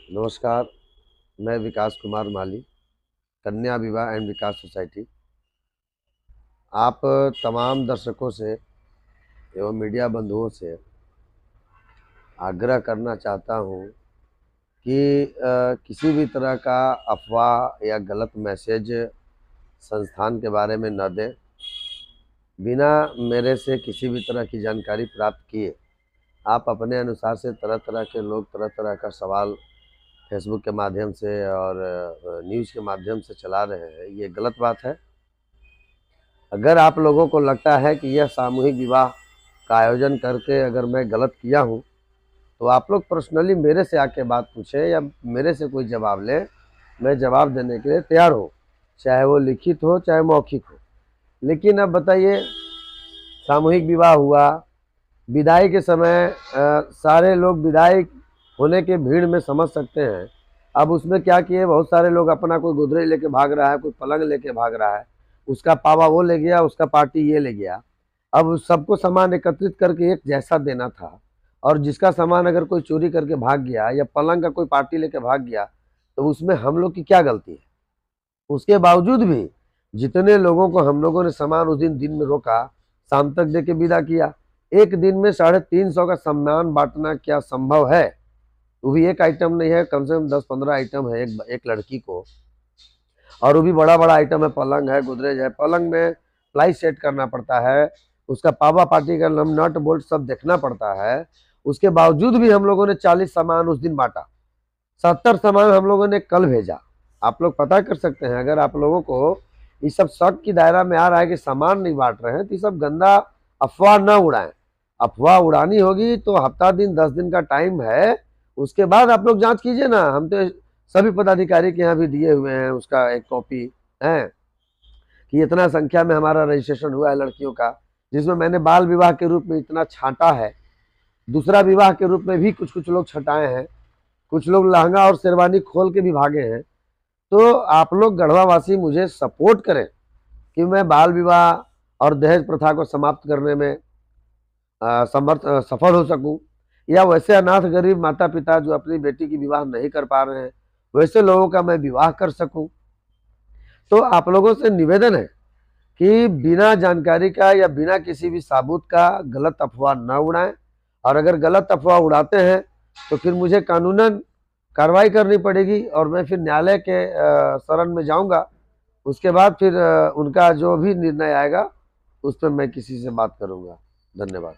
नमस्कार, मैं विकास कुमार माली, कन्या विवाह एंड विकास सोसाइटी। आप तमाम दर्शकों से एवं मीडिया बंधुओं से आग्रह करना चाहता हूँ कि किसी भी तरह का अफ़वाह या गलत मैसेज संस्थान के बारे में न दें। बिना मेरे से किसी भी तरह की जानकारी प्राप्त किए आप अपने अनुसार से तरह तरह के लोग तरह तरह का सवाल फेसबुक के माध्यम से और न्यूज़ के माध्यम से चला रहे हैं, ये गलत बात है। अगर आप लोगों को लगता है कि यह सामूहिक विवाह का आयोजन करके अगर मैं गलत किया हूँ, तो आप लोग पर्सनली मेरे से आके बात पूछें या मेरे से कोई जवाब लें। मैं जवाब देने के लिए तैयार हूँ, चाहे वो लिखित हो चाहे मौखिक हो। लेकिन अब बताइए, सामूहिक विवाह हुआ, विदाई के समय सारे लोग विदाई होने के भीड़ में समझ सकते हैं। अब उसमें क्या किए, बहुत सारे लोग अपना कोई गोदरेज लेके भाग रहा है, कोई पलंग लेके भाग रहा है, उसका पावा वो ले गया, उसका पार्टी ये ले गया। अब सबको सामान एकत्रित करके एक जैसा देना था, और जिसका सामान अगर कोई चोरी करके भाग गया या पलंग का कोई पार्टी लेके भाग गया, तो उसमें हम लोग की क्या गलती है। उसके बावजूद भी जितने लोगों को हम लोगों ने सामान उस दिन में रोका, शाम तक दे के विदा किया। एक दिन में 350 का सामान बांटना क्या संभव है? वो भी एक आइटम नहीं है, कम से कम 10-15 आइटम है एक लड़की को, और वो भी बड़ा बड़ा आइटम है, पलंग है, गोदरेज है। पलंग में प्लाई सेट करना पड़ता है, उसका पावा पार्टी का नट बोल्ट सब देखना पड़ता है। उसके बावजूद भी हम लोगों ने 40 सामान उस दिन बांटा, 70 सामान हम लोगों ने कल भेजा। आप लोग पता कर सकते हैं। अगर आप लोगों को इस सब शक की दायरा में आ रहा है कि सामान नहीं बांट रहे हैं, तो ये सब गंदा अफवाह न उड़ाएं। अफवाह उड़ानी होगी तो हफ्ता दिन 10 दिन का टाइम है, उसके बाद आप लोग जांच कीजिए ना। हम तो सभी पदाधिकारी के यहाँ भी दिए हुए हैं उसका एक कॉपी है कि इतना संख्या में हमारा रजिस्ट्रेशन हुआ है लड़कियों का, जिसमें मैंने बाल विवाह के रूप में इतना छांटा है, दूसरा विवाह के रूप में भी कुछ कुछ लोग छटाए हैं, कुछ लोग लहंगा और शेरवानी खोल के भी भागे हैं। तो आप लोग गढ़वावासी मुझे सपोर्ट करें कि मैं बाल विवाह और दहेज प्रथा को समाप्त करने में सफल हो सकूं, या वैसे अनाथ गरीब माता पिता जो अपनी बेटी की विवाह नहीं कर पा रहे हैं, वैसे लोगों का मैं विवाह कर सकूं। तो आप लोगों से निवेदन है कि बिना जानकारी का या बिना किसी भी सबूत का गलत अफवाह न उड़ाएं, और अगर गलत अफवाह उड़ाते हैं तो फिर मुझे कानूनन कार्रवाई करनी पड़ेगी, और मैं फिर न्यायालय के शरण में जाऊंगा। उसके बाद फिर उनका जो भी निर्णय आएगा उस पर मैं किसी से बात करूंगा। धन्यवाद।